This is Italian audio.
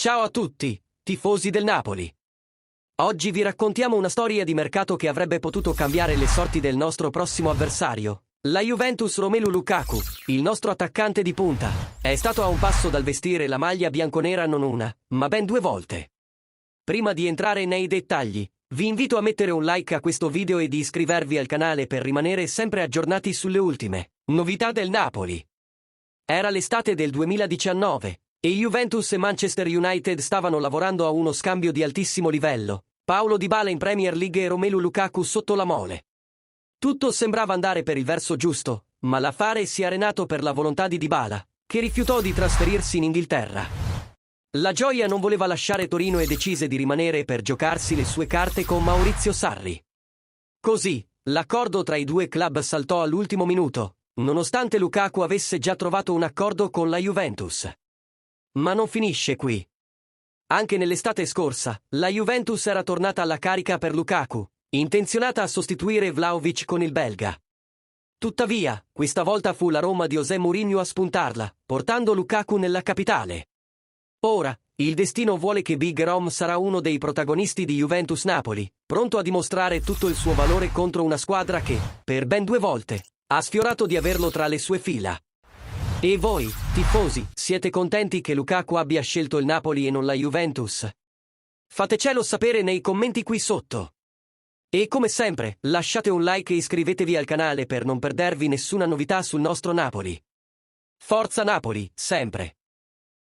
Ciao a tutti, tifosi del Napoli. Oggi vi raccontiamo una storia di mercato che avrebbe potuto cambiare le sorti del nostro prossimo avversario. La Juventus. Romelu Lukaku, il nostro attaccante di punta, è stato a un passo dal vestire la maglia bianconera non una, ma ben due volte. Prima di entrare nei dettagli, vi invito a mettere un like a questo video e di iscrivervi al canale per rimanere sempre aggiornati sulle ultime novità del Napoli. Era l'estate del 2019 e Juventus e Manchester United stavano lavorando a uno scambio di altissimo livello. Paulo Dybala in Premier League e Romelu Lukaku sotto la mole. Tutto sembrava andare per il verso giusto, ma l'affare si è arenato per la volontà di Dybala, che rifiutò di trasferirsi in Inghilterra. La gioia non voleva lasciare Torino e decise di rimanere per giocarsi le sue carte con Maurizio Sarri. Così, l'accordo tra i due club saltò all'ultimo minuto, nonostante Lukaku avesse già trovato un accordo con la Juventus. Ma non finisce qui. Anche nell'estate scorsa, la Juventus era tornata alla carica per Lukaku, intenzionata a sostituire Vlahovic con il belga. Tuttavia, questa volta fu la Roma di José Mourinho a spuntarla, portando Lukaku nella capitale. Ora, il destino vuole che Big Rom sarà uno dei protagonisti di Juventus Napoli, pronto a dimostrare tutto il suo valore contro una squadra che, per ben due volte, ha sfiorato di averlo tra le sue fila. E voi, tifosi, siete contenti che Lukaku abbia scelto il Napoli e non la Juventus? Fatecelo sapere nei commenti qui sotto. E come sempre, lasciate un like e iscrivetevi al canale per non perdervi nessuna novità sul nostro Napoli. Forza Napoli, sempre!